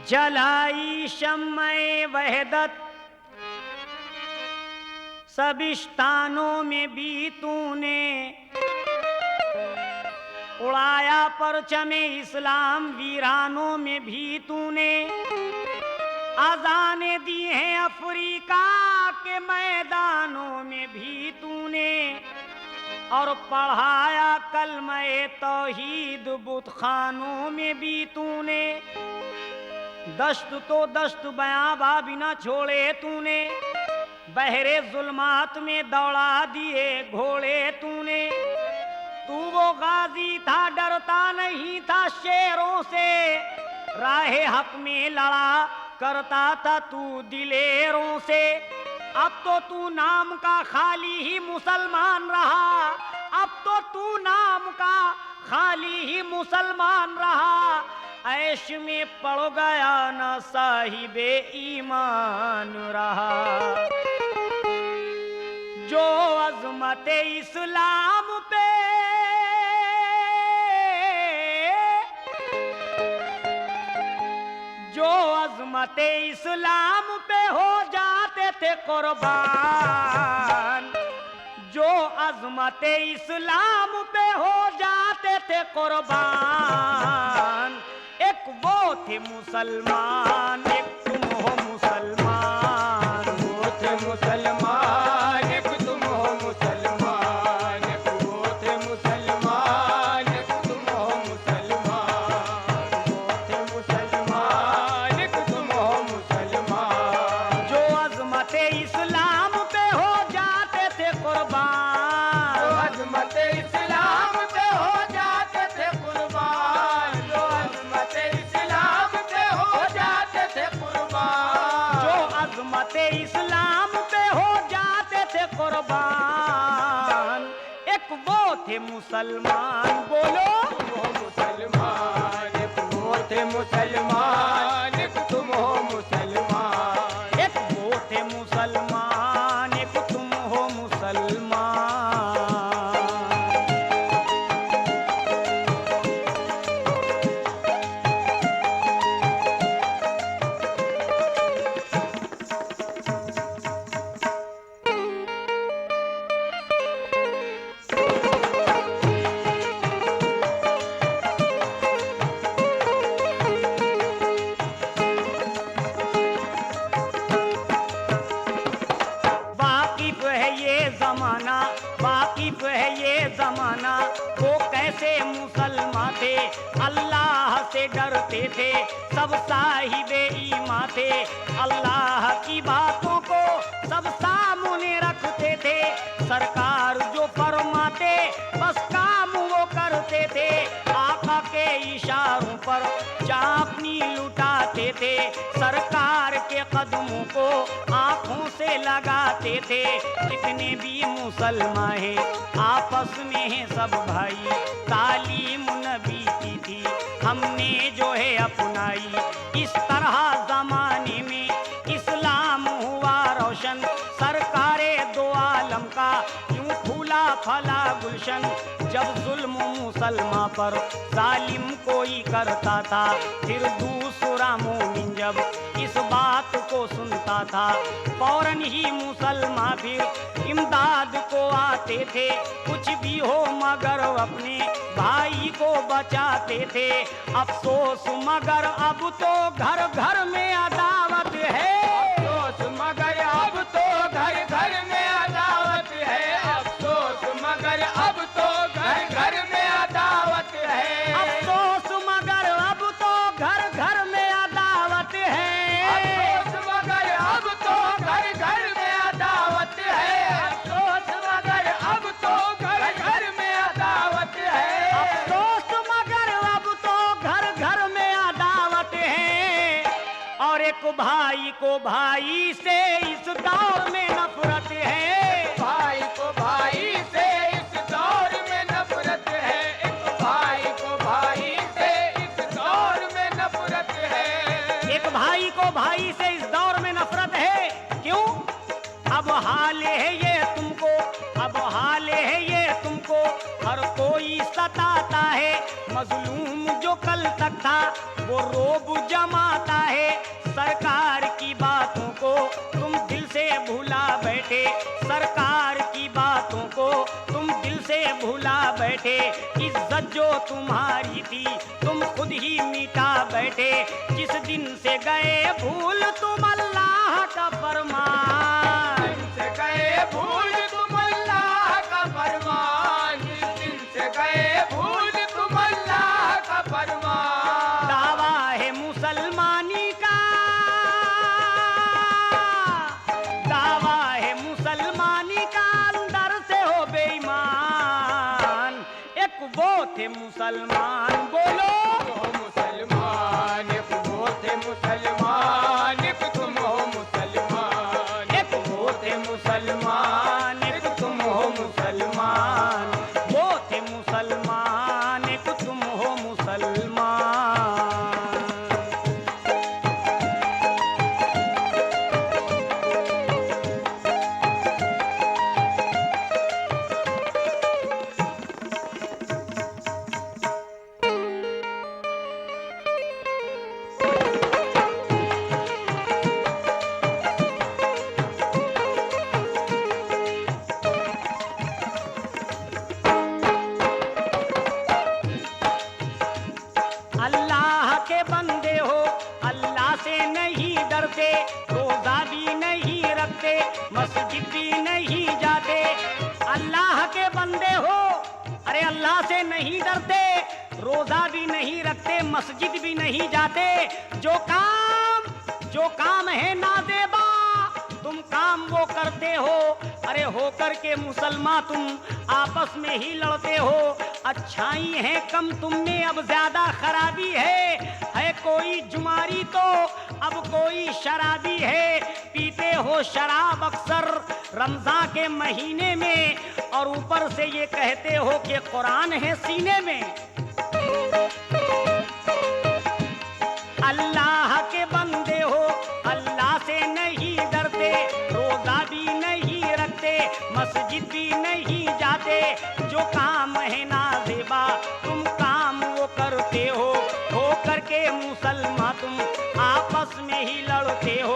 जलाई शम्मे वहदत सबिस्तानों में भी तूने उड़ाया परचमे इस्लाम, वीरानों में भी तूने अज़ाने दी हैं अफ्रीका के मैदानों में भी तूने, और पढ़ाया कलमे तौहीद बुतखानों में भी तूने। दश्त तो दश्त बयाबा बिना छोड़े तूने, बहरे जुल्मात में दौड़ा दिए घोड़े तूने। तू वो गाजी था डरता नहीं था शेरों से, राहे हक में लड़ा करता था तू दिलेरों से। अब तो तू नाम का खाली ही मुसलमान रहा, अब तो तू नाम का खाली ही मुसलमान रहा। ऐश में पड़ गया न साहिबे ईमान रहा। जो अज़मत इस्लाम पे जो अज़मत इस्लाम पे हो जाते थे कुर्बान, जो अज़मत इस्लाम पे हो जाते थे कुर्बान, एक वो थे मुसलमान, एक तुम हो मुसलमान। वो थे मुसलमान, एक तुम हो मुसलमान, एक वो थे मुसलमान, एक तुम हो मुसलमान, वो थे मुसलमान, एक तुम हो मुसलमान। जो अज़मत इस्लाम पे हो जाते थे कुर्बान, जो अज़मत इस्लाम पे हो जाते थे कुर्बान, जो अज़मत इस्लाम पे हो जाते थे कुर्बान, जो अज़मत इस्लाम पे हो जाते थे कुर्बान, एक वो थे मुसलमान। बोलो तुम हो मुसलमान, एक वो थे मुसलमान, एक तुम हो मुसलमान। एक वो थे मुसलमान, एक तुम हो मुसलमान। वाकिफ है ये जमाना, वाकिफ है ये जमाना, वो कैसे मुसलमान थे, अल्लाह से डरते थे, सब साहिबे ईमान थे, अल्लाह की बातों को सब सामने रखते थे, सरकार जो फरमाते बस काम वो करते थे, आका के इशारों पर चापनी लुटाते थे, सरकार के कदमों को आंखों से लगाते थे। जितने भी मुसलमान हैं आपस में हैं सब भाई, तालीम नबी की थी हमने जो है अपनाई। इस तरह जमाने में इस्लाम हुआ रोशन, सरकारे दो आलम का यूं फूला फला गुलशन। जब जुल्म मुसलमान पर जालिम कोई करता था, फिर दूसरा मोमिन जब इस बात को सुनता था, फौरन ही मुसलमान फिर इमदाद को आते थे। कुछ भी हो मगर अपने भाई को बचाते थे। अफसोस मगर अब तो घर घर में अदावत है, अफसोस मगर अब तो घर घर में अदावत है, अफसोस मगर अब तो घर घर में अदावत है, अफसोस मगर अब तो घर घर में अदावत है, अफसोस मगर अब तो घर घर में अदावत है, अफसोस मगर अब तो घर घर में अदावत है, अफसोस मगर अब तो घर घर में अदावत है। और एक भाई को भाई से इस दौर में नफरत है, भाई को भाई से इस दौर में नफरत है, एक भाई को भाई से इस दौर में नफरत है, एक भाई को भाई से इस दौर में नफरत है। क्यों? अब हाल है ये तुमको, अब हाल है ये तुमको, हर कोई सताता है। मजलूम जो कल तक था वो रोब जमाता है सरकार की बातों को तुम दिल से भूला बैठे, सरकार की बातों को तुम दिल से भूला बैठे। इज्जत जो तुम्हारी थी तुम खुद ही मिटा बैठे, जिस दिन से गए भूल तुम अल्लाह का फरमान। से गए भूल तुम अल्लाह का फरमान, जिस दिन से गए भूल तुम अल्लाह का फरमान। दावा है मुसलमानी का, दावा है मुसलमानी का, अंदर से हो बेईमान। एक वो थे मुसलमान, बोलो हो मुसलमान, एक वो थे मुसलमान, एक तुम हो मुसलमान। एक वो थे मुसलमान, एक तुम हो मुसलमान। वो थे मुसलमान, एक तुम हो मुसलमान। अल्लाह के बंदे हो, अल्लाह से नहीं डरते, रोजा भी नहीं रखते, मस्जिद भी नहीं जाते। अल्लाह के बंदे हो, अरे अल्लाह से नहीं डरते, रोजा भी नहीं रखते, मस्जिद भी नहीं जाते। जो काम है नादेबा तुम काम वो करते हो। अरे होकर के मुसलमान तुम आपस में ही लड़ते हो। अच्छाई है कम तुम में, अब ज्यादा खराबी है कोई जुमारी तो अब कोई शराबी है। पीते हो शराब अक्सर रमजान के महीने में, और ऊपर से ये कहते हो कि कुरान है सीने में। अल्लाह के बंदे हो, अल्लाह से नहीं डरते, रोजा भी नहीं रखते, मस्जिद भी नहीं जाते। जो काम है नाज़ेबा तुम काम वो करते हो करके मुसलमान तुम आपस में ही लड़ते हो।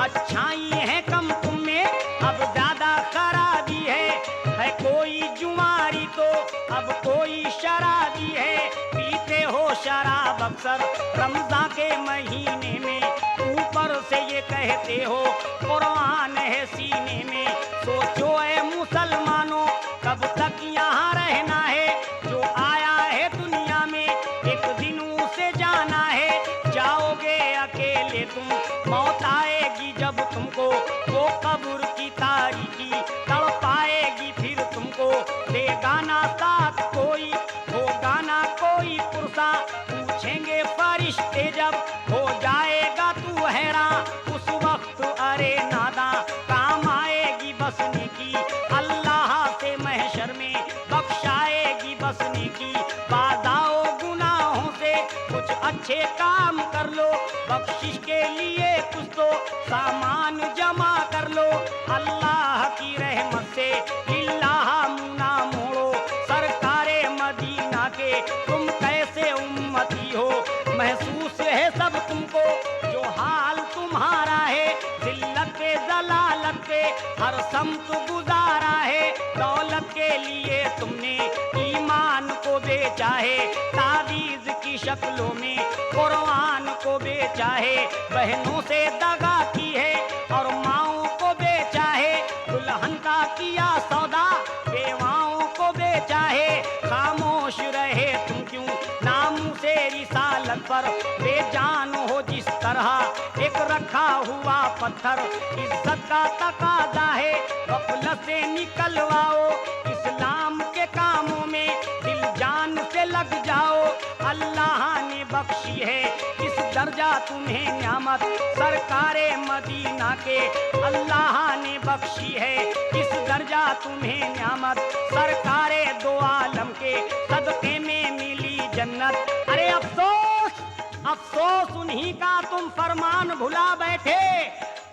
अच्छाई है कम तुम में, अब ज्यादा खराबी है कोई जुमारी तो अब कोई शराबी है। पीते हो शराब अक्सर रमजान के महीने में, ऊपर से ये कहते हो कुरान है सीने में। सोचो ऐ मुसलमानों कब तक यहाँ रहना है, जो आया है दुनिया में एक दिन उसे जाना है। जाओगे अकेले तुम, मौत आएगी जब तुमको, वो कब्र की तारीकी तड़पाएगी फिर तुमको। देगा ना साथ कोई, होगा ना कोई पुरसा, पूछेंगे फरिश्ते जब हो जाएगा तू हैरान। उस वक्त अरे नादा काम आएगी बसने की, अल्लाह से महशर में बख्शाएगी बसने की। बाजाओ गुनाहों से कुछ अच्छे काम कर लो, बख्शिश के लिए कुछ तो सामान जमा कर लो। अल्लाह की रहमत से लिल्लाह मुना मोड़ो, सरकारे मदीना के तुम कैसे उम्मती हो। महसूस है सब तुमको जो हाल तुम्हारा है, जिल्लत के जलालत के हर समत गुजारा है। दौलत के लिए तुमने ईमान को बेचा है, तावीज की शक्लों में कुरान को बेचा है। बहनों से दगा की है और माओं को बेचा है, दुल्हन का किया सौदा बेवाओं को बेचा है। खामोश रहे तुम क्यों नाम से रिसालत पर, बेजान हो जिस तरह एक रखा हुआ पत्थर। इज्जत का तकाजा है गफलत से निकलवाओ, इस्लाम के कामों में दिल जान से लग जाओ। अल्लाह ने बख्शी है इस दर्जा तुम्हें न्यामत, सरकारे मदीना के अल्लाह ने बख्शी है इस दर्जा तुम्हें न्यामत। सरकारे दो आलम के सदके में मिली जन्नत। अरे अफसोस अफसोस उन्हीं का तुम फरमान भुला बैठे,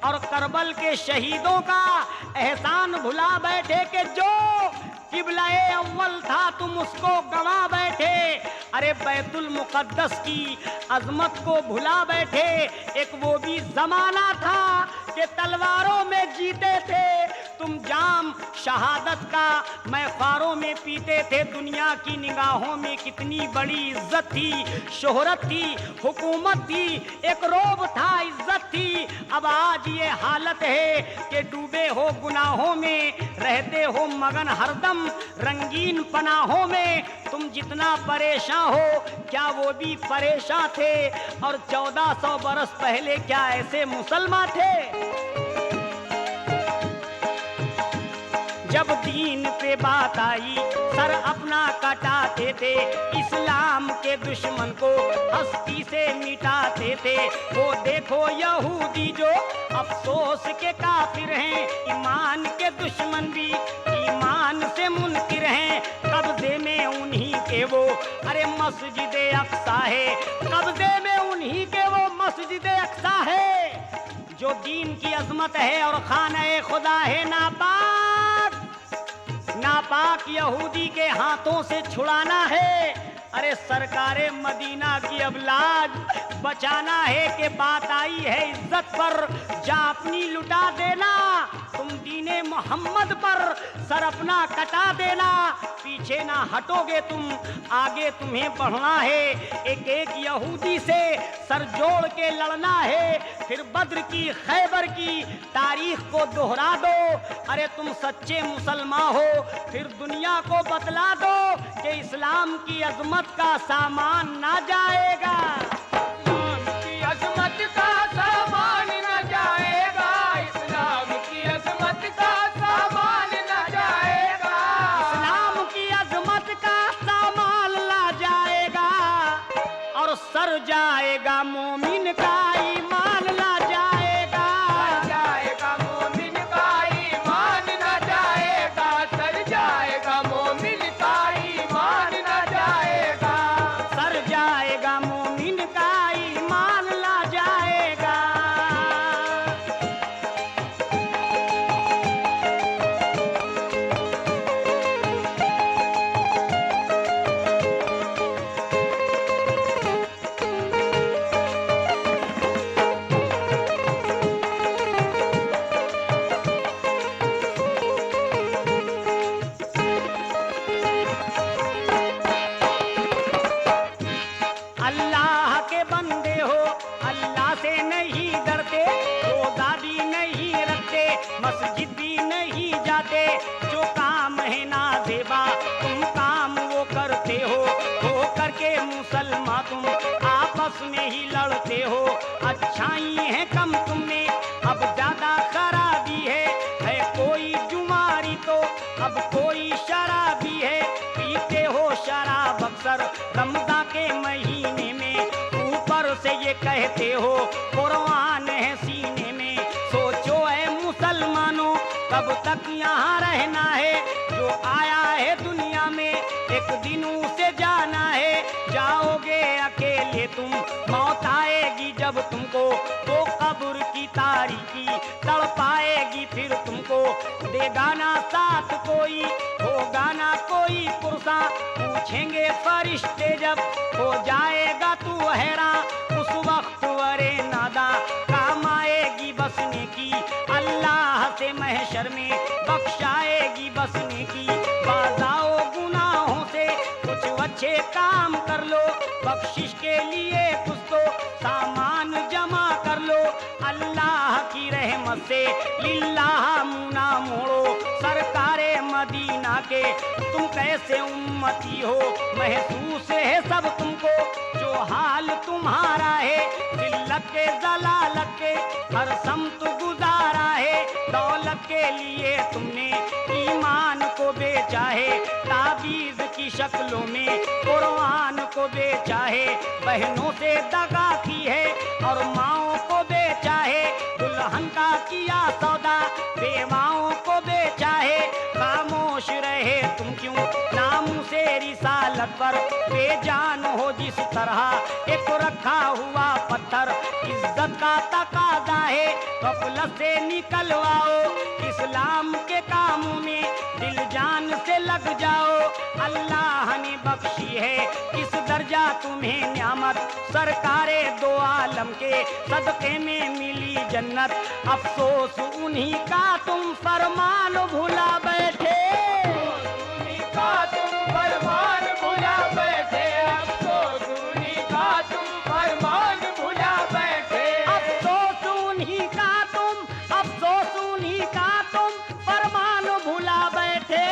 और करबल के शहीदों का एहसान भुला बैठे कि जो किबला अव्वल था तुम उसको गवा बैठे। अरे बैतुल मुकद्दस की अजमत को भुला बैठे। एक वो भी जमाना था कि तलवारों में जीते थे, तुम जाम शहादत का मैफारों में पीते थे। दुनिया की निगाहों में कितनी बड़ी इज्जत थी, शोहरत थी, हुकूमत थी, एक रोब था, इज्जत थी। अब आज ये हालत है कि डूबे हो गुनाहों में, रहते हो मगन हरदम रंगीन पनाहों में। तुम जितना परेशान हो, क्या वो भी परेशान थे? और 1400 बरस पहले क्या ऐसे मुसलमान थे? जब दीन पे बात आई सर अपना कटाते थे, इस्लाम के दुश्मन को हस्ती से मिटाते थे। वो देखो यहूदी जो अफसोस के काफिर हैं, ईमान के दुश्मन भी ईमान से मुनकिर हैं। कब्जे में उन्हीं के वो अरे मस्जिद अक्सा है, कब्जे में उन्हीं के वो मस्जिद अक्सा है जो दीन की अजमत है और खाना खुदा है नापाक। नापाक यहूदी के हाथों से छुड़ाना है। अरे सरकारे मदीना की अब लाज बचाना है कि बात आई है इज्जत पर, जा अपनी लुटा देना। तुम दीने मोहम्मद पर सर अपना कटा देना, पीछे ना हटोगे तुम, आगे तुम्हें बढ़ना है। एक एक यहूदी से सर जोड़ के लड़ना है। फिर बद्र की खैबर की तारीख को दोहरा दो। अरे तुम सच्चे मुसलमान हो, फिर दुनिया को बतला दो कि इस्लाम की अजमत का सामान ना जाएगा। इस्लाम की अजमत का सामान न जाएगा, इस्लाम की अजमत का सामान न जाएगा, इस्लाम की अजमत का सामान ला जाएगा और सर जाएगा मोमिन का ईमान ला जाएगा। सर जाएगा मोमिन का ईमान न जाएगा, सर जाएगा मोमिन का ईमान न जाएगा। सर जाएगा मोमिन का ईमान ला जाएगा। अल्लाह के बंदे हो, अल्लाह से नहीं डरते, रोजा भी नहीं रखते, मस्जिद भी नहीं जाते। जो काम है नाज़ेबा तुम काम वो करते हो करके मुसलमान तुम आपस में ही लड़ते हो। अच्छाई है कम तुम में, अब ज्यादा खराबी है कोई जुमारी तो अब कोई शराबी है। पीते हो शराब अक्सर रमज़ान के महीने में, ऊपर से ये कहते हो कुरान है सीने में। सोचो है मुसलमानों कब तक यहाँ रहना है, जो आया है दुनिया में एक दिन उसे जाना है। जाओगे अकेले तुम, मौत आएगी जब तुमको, तो कब्र की तारीकी तड़पाएगी फिर तुमको। देगा ना साथ कोई, होगा ना कोई पुरसा, पूछेंगे फरिश्ते जब हो जाएगा तू हैरान। उस वक्त वरे नादा काम आएगी बसने की, अल्लाह से महशर में बख्शाएगी बसने की। बाजाओ गुनाहों से कुछ अच्छे काम कर लो, बख्शिश के लिए कुछ तो सामान जमा कर लो। अल्लाह की रहमत से लिल्लाह मुना मोड़ो, सरकारे मदीना के तुम कैसे उम्मती हो। महसूस है सब तुमको जो हाल तुम्हारा है, जिल्लत के जलालत के हर समत गुजारा है। दौलत के लिए तुमने ईमान को बेचा है, ताबीज की शक्लों में कुरान को बेचा है। बहनों से दगा की है और माओ को बेचा है, दुल्हन का किया सौदा बेवाओं को बेचा है। खामोश रहे तुम क्यों नाम से रिसालत पर, बेजान हो जिस तरह एक रखा हुआ पत्थर। इज्जत का तकाजा है गफलत से निकलवाओ, इस्लाम के कामों में दिल जान से लग जाओ। अल्लाह ने बख्शी है इस दर्जे जा तुम्हें न्यामत, सरकारे दो आलम के सदके में मिली जन्नत। अफसोस उन्हीं का तुम फरमान भुला बैठे, उन्हीं का तुम फरमान भुला बैठे, अफसोस उन्हीं का तुम फरमान भुला बैठे। अफसोस उन्हीं का तुम, अफसोस उन्हीं का तुम फरमान भुला बैठे,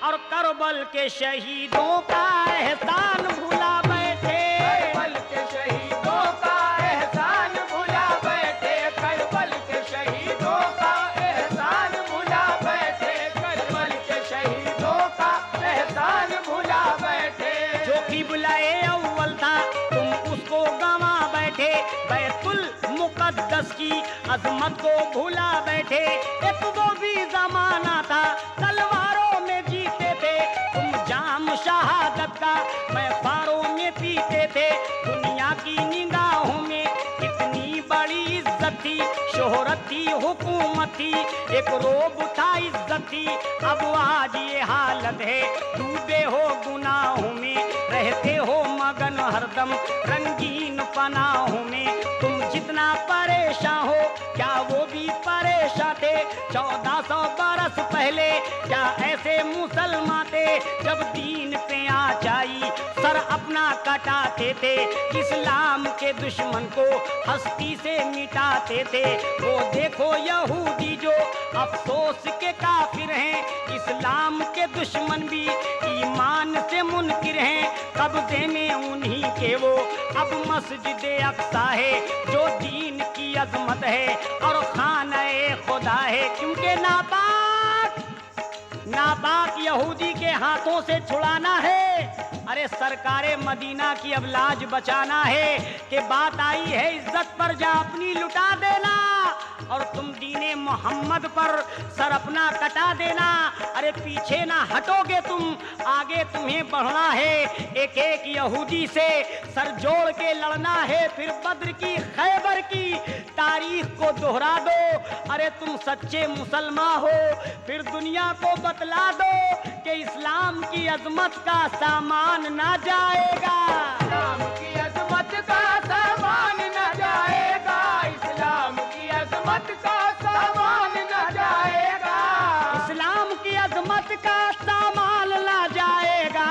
और करबल के शहीदों का एहसान भुला बैठे। करबल के शहीदों का एहसान भुला बैठे, करबल के शहीदों का एहसान भुला बैठे, करबल के शहीदों का एहसान भुला बैठे। जो किबलाए अव्वल था तुम उसको गंवा बैठे, बैतुल मुकद्दस की अजमत को भुला बैठे। एक वो भी जमाना था तलवारों में जीते थे, तुम जाम शहादत का महफारों में पीते थे। दुनिया की निगाहों में कितनी बड़ी इज्जत थी, शोहरत थी, हुकूमत थी, एक रोब था, इज्जत थी। अब आज ये हालत है, डूबे हो गुनाहों में, रहते हो मगन हरदम रंगीन पनाहों में। तुम जितना परेशान हो क्या वो भी परेशान थे, 1400 बरस पहले क्या ऐसे मुसलमान थे, जब दीन पे आचाई सर अपना कटाते थे, इस्लाम के दुश्मन को हस्ती से मिटाते थे। वो देखो यहूदी जो अफसोस के काफिर हैं, इस्लाम के दुश्मन भी ईमान से मुनकिर हैं, कब्जे में उन्हीं के वो अब मस्जिद अक्सा है, जो दीन की अजमत है और खाना-ए खुदा है। क्योंकि नापाक यहूदी के हाथों से छुड़ाना है, अरे सरकारे मदीना की अब लाज बचाना है, कि बात आई है इज्जत पर जा अपनी लुटा देना, और तुम दीने मोहम्मद पर सर अपना कटा देना। अरे पीछे ना हटोगे तुम, आगे तुम्हें बढ़ना है, एक एक यहूदी से सर जोड़ के लड़ना है। फिर बद्र की खैबर की तारीख को दोहरा दो, अरे तुम सच्चे मुसलमान हो, फिर दुनिया को बतला दो कि इस्लाम की अजमत का सामान ना जाएगा, इस्लाम की अजमत का सामान न जाएगा, इस्लाम की अजमत का सामान न जाएगा, इस्लाम की अजमत का सामान ला जाएगा,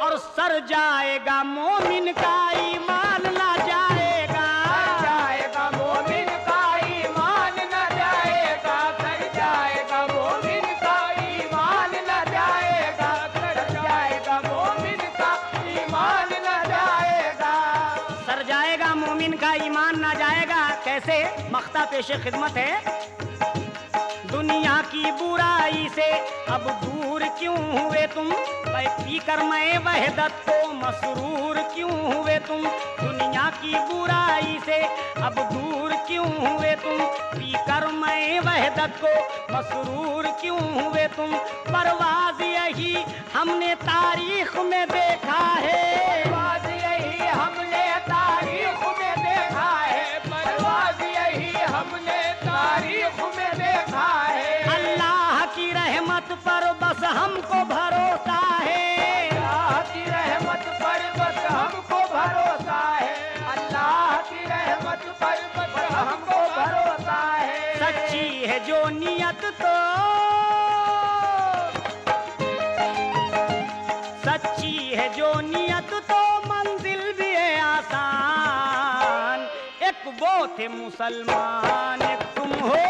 और सर जाएगा मोमिन का ईमान ला जाएगा। सर जाएगा मोमिन का ईमान न जाएगा, सर जाएगा मोमिन का ईमान न जाएगा, सर जाएगा मोमिन का ईमान न जाएगा। सर जाएगा मोमिन का ईमान ना जाएगा। कैसे? मख्ता पेशे खिदमत है। दुनिया की बुराई से अब दूर क्यों हुए तुम, पी कर मैं वहदत को मसरूर क्यों हुए तुम, दुनिया की बुराई से अब दूर क्यों हुए तुम, पी कर मैं वहदत को मसरूर क्यों हुए तुम। परवाज़ यही हमने तारीख में देखा है, परवाज़ यही हमने तारीख में देखा है, परवाज़ यही हमने तारीख में देखा है। अल्लाह की रहमत पर बस हमको भरोसा है, अल्लाह की रहमत पर बस हमको भरोसा है, अल्लाह की रहमत पर बस हमको भरोसा है। सच्ची है जो नियत तो, सच्ची है जो नियत तो मंजिल भी है आसान। एक वो थे मुसलमान एक तुम हो,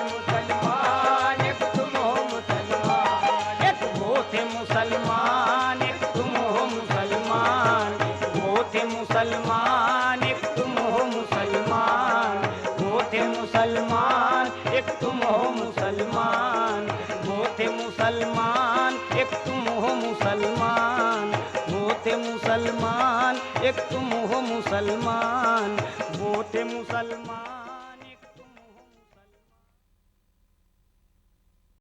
मुसलमान एक तुम हो मुसलमान, वो थे मुसलमान एक तुम हो मुसलमान, वो थे मुसलमान एक तुम हो मुसलमान, वो थे मुसलमान एक तुम हो मुसलमान, वो थे मुसलमान एक तुम हो मुसलमान, वो थे मुसलमान।